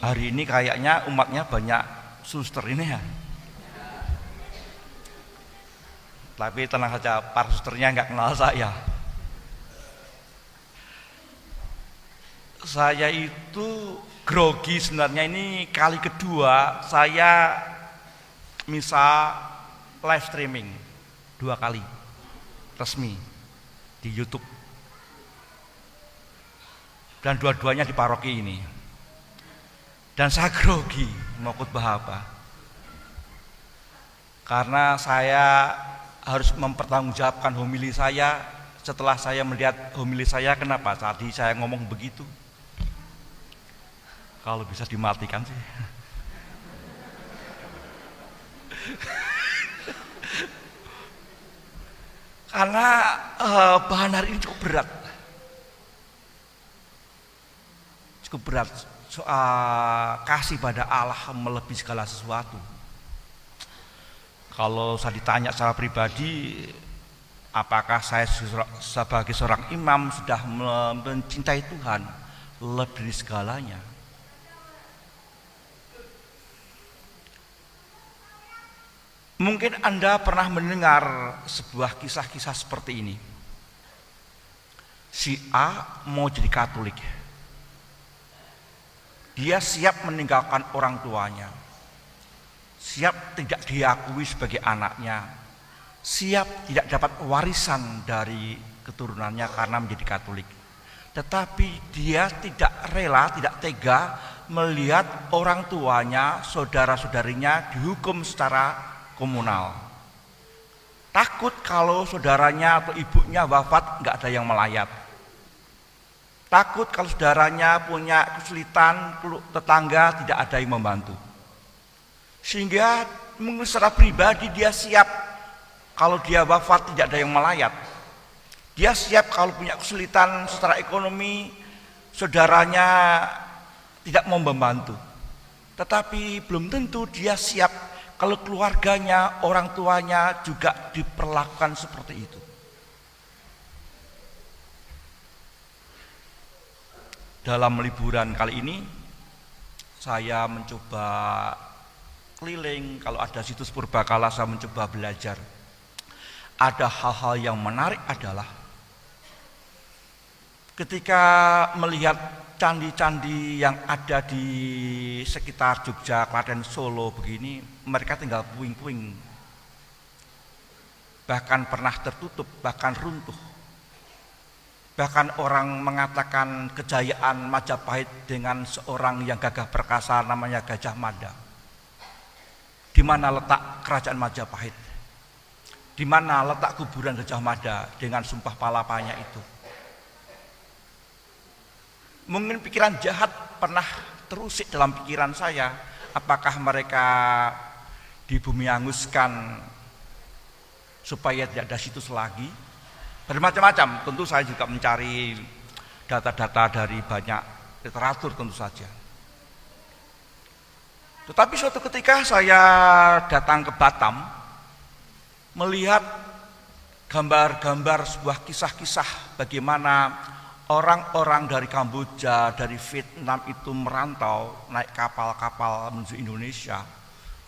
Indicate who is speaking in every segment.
Speaker 1: Hari ini kayaknya umatnya banyak suster ini ya. Tapi tenang saja, para susternya nggak kenal saya. Saya itu grogi sebenarnya, ini kali kedua saya misa live streaming 2 kali resmi di YouTube, dan dua-duanya di paroki ini. Dan saya grogi mau khotbah apa, karena saya harus mempertanggungjawabkan homili saya. Setelah saya melihat homili saya, kenapa tadi saya ngomong begitu? Kalau bisa dimatikan sih. Karena bahan hari ini cukup berat. Cukup berat. Soal kasih pada Allah melebihi segala sesuatu. Kalau saya ditanya secara pribadi, apakah saya sebagai seorang imam sudah mencintai Tuhan lebih dari segalanya? Mungkin Anda pernah mendengar sebuah kisah-kisah seperti ini. Si A mau jadi Katolik. Dia siap meninggalkan orang tuanya, siap tidak diakui sebagai anaknya, siap tidak dapat warisan dari keturunannya karena menjadi Katolik. Tetapi dia tidak rela, tidak tega melihat orang tuanya, saudara-saudarinya dihukum secara komunal. Takut kalau saudaranya atau ibunya wafat nggak ada yang melayat. Takut kalau saudaranya punya kesulitan, tetangga tidak ada yang membantu. Sehingga mungkin secara pribadi dia siap kalau dia wafat tidak ada yang melayat. Dia siap kalau punya kesulitan secara ekonomi, saudaranya tidak mau membantu. Tetapi belum tentu dia siap kalau keluarganya, orang tuanya juga diperlakukan seperti itu. Dalam liburan kali ini saya mencoba keliling, kalau ada situs purbakala saya mencoba belajar. Ada hal-hal yang menarik adalah ketika melihat candi-candi yang ada di sekitar Jogja, Klaten, Solo begini, mereka tinggal puing-puing. Bahkan pernah tertutup, bahkan runtuh. Bahkan orang mengatakan kejayaan Majapahit dengan seorang yang gagah perkasa namanya Gajah Mada. Di mana letak kerajaan Majapahit? Di mana letak kuburan Gajah Mada dengan sumpah palapanya itu? Mungkin pikiran jahat pernah terusik dalam pikiran saya. Apakah mereka dibumi-anguskan supaya tidak ada situs lagi? Bermacam-macam, tentu saya juga mencari data-data dari banyak literatur tentu saja. Tetapi suatu ketika saya datang ke Batam, melihat gambar-gambar sebuah kisah-kisah bagaimana orang-orang dari Kamboja, dari Vietnam itu merantau, naik kapal-kapal menuju Indonesia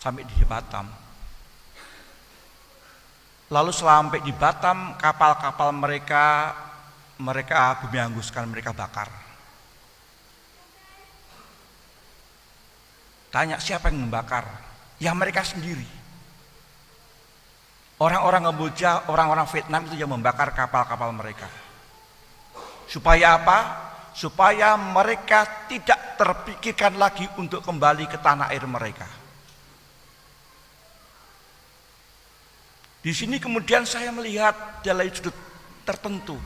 Speaker 1: sampai di Batam. Lalu sampai di Batam, kapal-kapal mereka bumi hanguskan, mereka bakar. Tanya siapa yang membakar? Ya mereka sendiri. Orang-orang Kamboja, orang-orang Vietnam itu yang membakar kapal-kapal mereka. Supaya apa? Supaya mereka tidak terpikirkan lagi untuk kembali ke tanah air mereka. Di sini kemudian saya melihat dari sudut tertentu,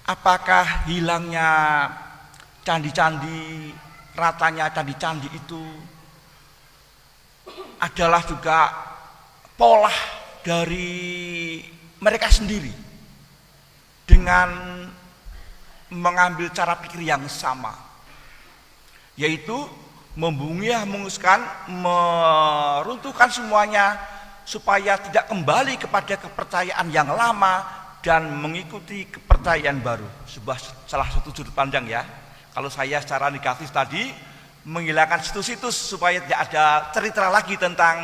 Speaker 1: apakah hilangnya candi-candi, ratanya candi-candi itu adalah juga pola dari mereka sendiri dengan mengambil cara pikir yang sama, yaitu membungkus-hanguskan, meruntuhkan semuanya supaya tidak kembali kepada kepercayaan yang lama dan mengikuti kepercayaan baru. Salah satu sudut pandang ya. Kalau saya secara negatif tadi menghilangkan situs-situs supaya tidak ada cerita lagi tentang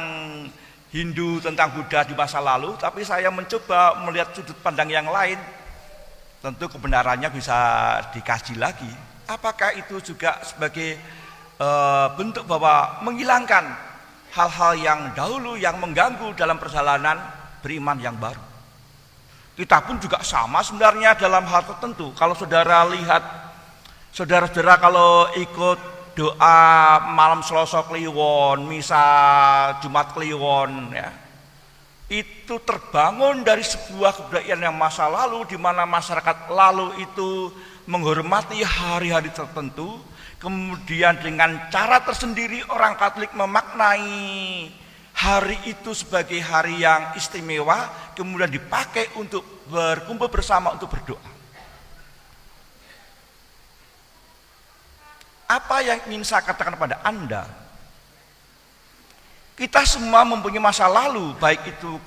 Speaker 1: Hindu, tentang Buddha di masa lalu, tapi saya mencoba melihat sudut pandang yang lain. Tentu kebenarannya bisa dikaji lagi. Apakah itu juga sebagai bentuk bahwa menghilangkan hal-hal yang dahulu yang mengganggu dalam perjalanan beriman yang baru. Kita pun juga sama sebenarnya dalam hal tertentu. Kalau saudara lihat, saudara-saudara kalau ikut doa malam Selasa Kliwon, misa Jumat Kliwon, ya, itu terbangun dari sebuah kebudayaan yang masa lalu, di mana masyarakat lalu itu menghormati hari-hari tertentu. Kemudian dengan cara tersendiri orang Katolik memaknai hari itu sebagai hari yang istimewa, kemudian dipakai untuk berkumpul bersama untuk berdoa. Apa yang ingin saya katakan kepada Anda? Kita semua mempunyai masa lalu, baik itu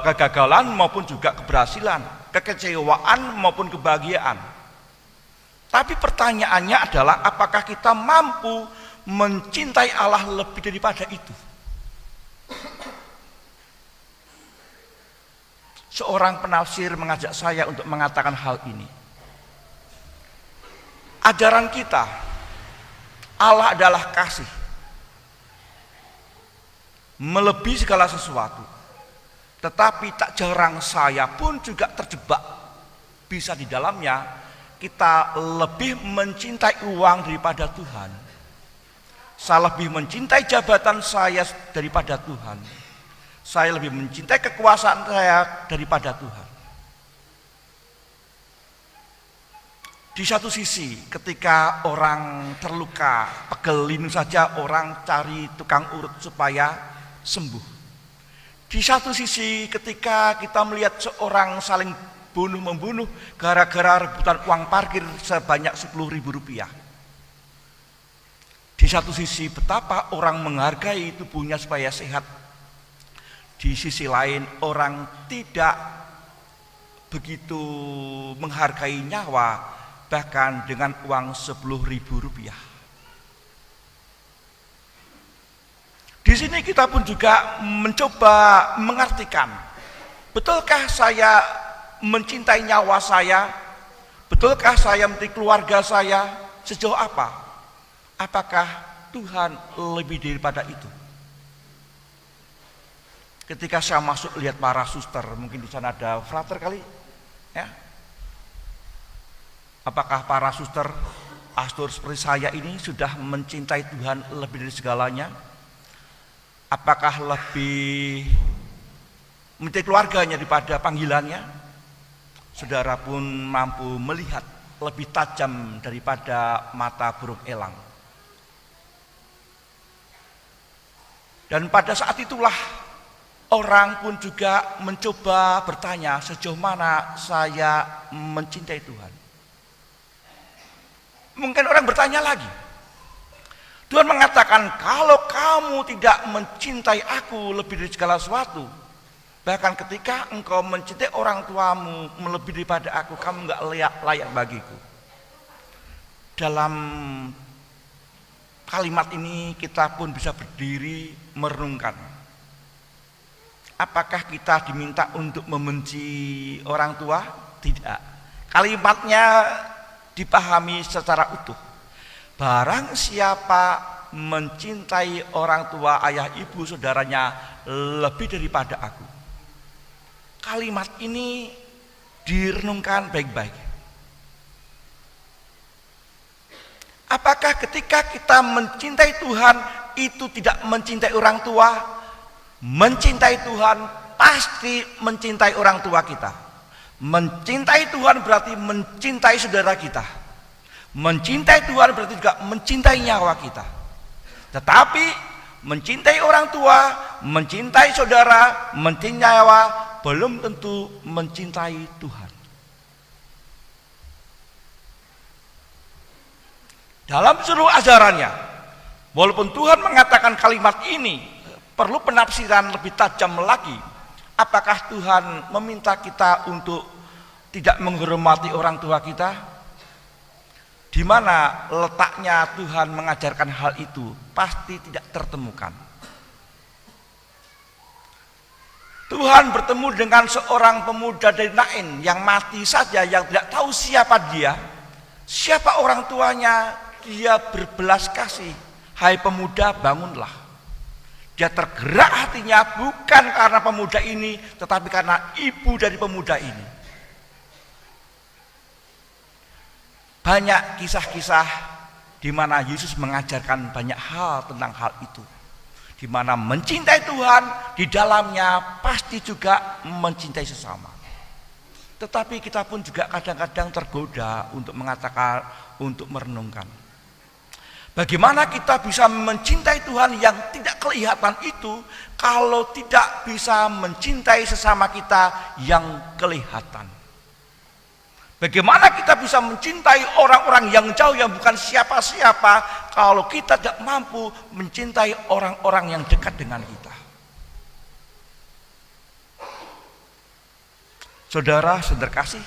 Speaker 1: kegagalan maupun juga keberhasilan, kekecewaan maupun kebahagiaan. Tapi pertanyaannya adalah apakah kita mampu mencintai Allah lebih daripada itu? Seorang penafsir mengajak saya untuk mengatakan hal ini. Ajaran kita, Allah adalah kasih, melebihi segala sesuatu. Tetapi tak jarang saya pun juga terjebak bisa di dalamnya. Kita lebih mencintai uang daripada Tuhan. Saya lebih mencintai jabatan saya daripada Tuhan. Saya lebih mencintai kekuasaan saya daripada Tuhan. Di satu sisi ketika orang terluka, pegelin saja orang cari tukang urut supaya sembuh. Di satu sisi ketika kita melihat seorang saling bunuh-membunuh gara-gara rebutan uang parkir sebanyak 10.000 rupiah. Di satu sisi betapa orang menghargai tubuhnya supaya sehat. Di sisi lain orang tidak begitu menghargai nyawa, bahkan dengan uang 10.000 rupiah. Di sini kita pun juga mencoba mengartikan, betulkah saya mencintai nyawa saya? Betulkah saya mencintai keluarga saya? Sejauh apa? Apakah Tuhan lebih daripada itu? Ketika saya masuk lihat para suster, mungkin di sana ada frater kali, ya. Apakah para suster, pastor seperti saya ini sudah mencintai Tuhan lebih dari segalanya? Apakah lebih mencintai keluarganya daripada panggilannya? Saudara pun mampu melihat lebih tajam daripada mata burung elang. Dan pada saat itulah orang pun juga mencoba bertanya, sejauh mana saya mencintai Tuhan. Mungkin orang bertanya lagi. Tuhan mengatakan, kalau kamu tidak mencintai aku lebih dari segala sesuatu, bahkan ketika engkau mencintai orang tuamu melebihi daripada aku, kamu enggak layak bagiku. Dalam kalimat ini kita pun bisa berdiri merenungkan. Apakah kita diminta untuk membenci orang tua? Tidak. Kalimatnya dipahami secara utuh. Barang siapa mencintai orang tua, ayah, ibu, saudaranya lebih daripada aku. Kalimat ini direnungkan baik-baik. Apakah ketika kita mencintai Tuhan itu tidak mencintai orang tua? Mencintai Tuhan pasti mencintai orang tua kita. Mencintai Tuhan berarti mencintai saudara kita. Mencintai Tuhan berarti juga mencintai nyawa kita. Tetapi mencintai orang tua, mencintai saudara, mencintai nyawa belum tentu mencintai Tuhan. Dalam seluruh ajarannya, walaupun Tuhan mengatakan kalimat ini, perlu penafsiran lebih tajam lagi. Apakah Tuhan meminta kita untuk tidak menghormati orang tua kita? Di mana letaknya Tuhan mengajarkan hal itu pasti tidak tertemukan. Tuhan bertemu dengan seorang pemuda dari Nain yang mati saja, yang tidak tahu siapa dia, siapa orang tuanya. Dia berbelas kasih, hai pemuda bangunlah. Dia tergerak hatinya bukan karena pemuda ini, tetapi karena ibu dari pemuda ini. Banyak kisah-kisah di mana Yesus mengajarkan banyak hal tentang hal itu. Di mana mencintai Tuhan, di dalamnya pasti juga mencintai sesama. Tetapi kita pun juga kadang-kadang tergoda untuk mengatakan, untuk merenungkan. Bagaimana kita bisa mencintai Tuhan yang tidak kelihatan itu kalau tidak bisa mencintai sesama kita yang kelihatan? Bagaimana kita bisa mencintai orang-orang yang jauh yang bukan siapa-siapa kalau kita tidak mampu mencintai orang-orang yang dekat dengan kita? Saudara-saudara kasih,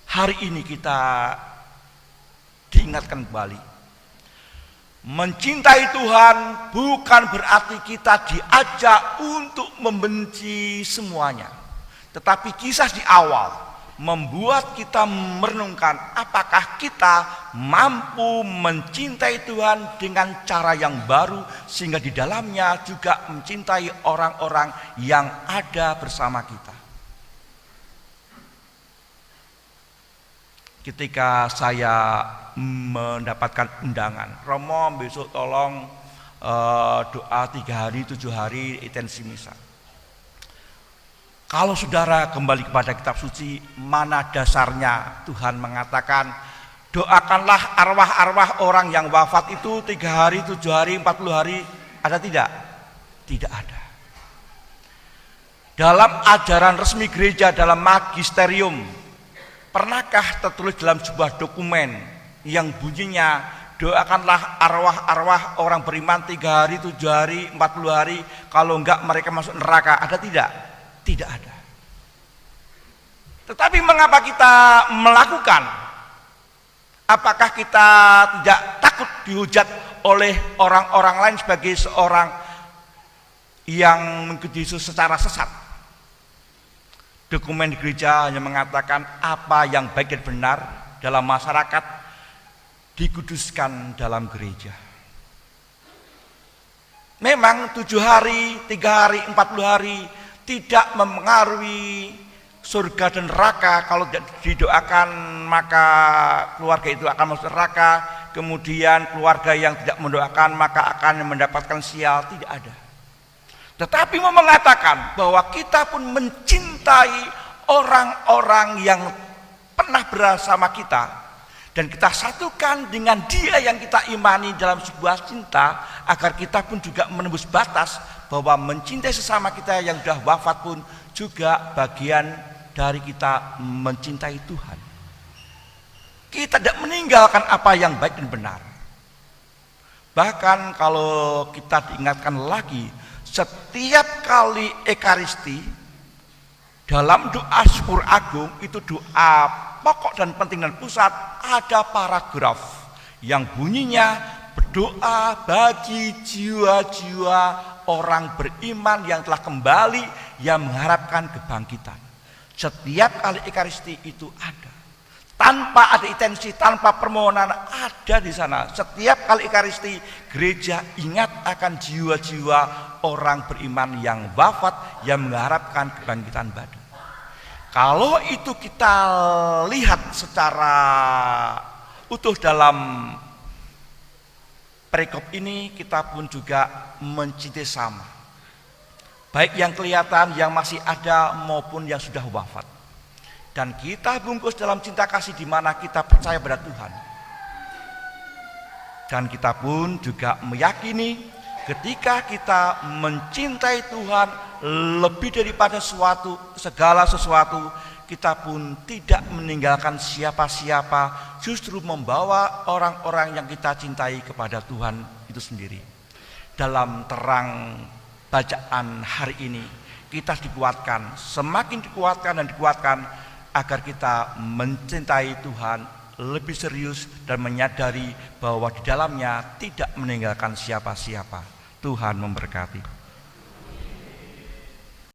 Speaker 1: hari ini kita diingatkan kembali. Mencintai Tuhan bukan berarti kita diajak untuk membenci semuanya. Tetapi kisah di awal membuat kita merenungkan apakah kita mampu mencintai Tuhan dengan cara yang baru sehingga di dalamnya juga mencintai orang-orang yang ada bersama kita. Ketika saya mendapatkan undangan, Romo besok tolong doa 3 hari 7 hari intensi misa. Kalau saudara kembali kepada kitab suci, mana dasarnya Tuhan mengatakan doakanlah arwah-arwah orang yang wafat itu 3 hari 7 hari 40 hari, ada tidak? Tidak ada. Dalam ajaran resmi gereja, dalam magisterium, pernahkah tertulis dalam sebuah dokumen yang bunyinya doakanlah arwah-arwah orang beriman 3 hari, 7 hari, 40 hari, kalau enggak mereka masuk neraka? Ada tidak? Tidak ada. Tetapi mengapa kita melakukan? Apakah kita tidak takut dihujat oleh orang-orang lain sebagai seorang yang mengikuti Yesus secara sesat? Dokumen di gereja hanya mengatakan apa yang baik dan benar dalam masyarakat dikuduskan dalam gereja. Memang 7 hari, 3 hari, 40 hari tidak mempengaruhi surga dan neraka. Kalau tidak didoakan maka keluarga itu akan masuk neraka. Kemudian keluarga yang tidak mendoakan maka akan mendapatkan sial. Tidak ada. Tetapi mau mengatakan bahwa kita pun mencintai orang-orang yang pernah bersama kita dan kita satukan dengan dia yang kita imani dalam sebuah cinta, agar kita pun juga menembus batas bahwa mencintai sesama kita yang sudah wafat pun juga bagian dari kita mencintai Tuhan. Kita tidak meninggalkan apa yang baik dan benar. Bahkan kalau kita diingatkan lagi, setiap kali Ekaristi dalam doa syukur agung, itu doa pokok dan penting dan pusat, ada paragraf yang bunyinya berdoa bagi jiwa-jiwa orang beriman yang telah kembali, yang mengharapkan kebangkitan. Setiap kali Ekaristi itu ada, tanpa ada intensi, tanpa permohonan, ada di sana. Setiap kali Ekaristi, gereja ingat akan jiwa-jiwa orang beriman yang wafat, yang mengharapkan kebangkitan badan. Kalau itu kita lihat secara utuh dalam perikop ini, kita pun juga mencintai sama, baik yang kelihatan, yang masih ada maupun yang sudah wafat. Dan kita bungkus dalam cinta kasih di mana kita percaya pada Tuhan. Dan kita pun juga meyakini ketika kita mencintai Tuhan lebih daripada segala sesuatu, kita pun tidak meninggalkan siapa-siapa, justru membawa orang-orang yang kita cintai kepada Tuhan itu sendiri. Dalam terang bacaan hari ini, kita dikuatkan, semakin dikuatkan dan dikuatkan, agar kita mencintai Tuhan lebih serius dan menyadari bahwa di dalamnya tidak meninggalkan siapa-siapa. Tuhan memberkati.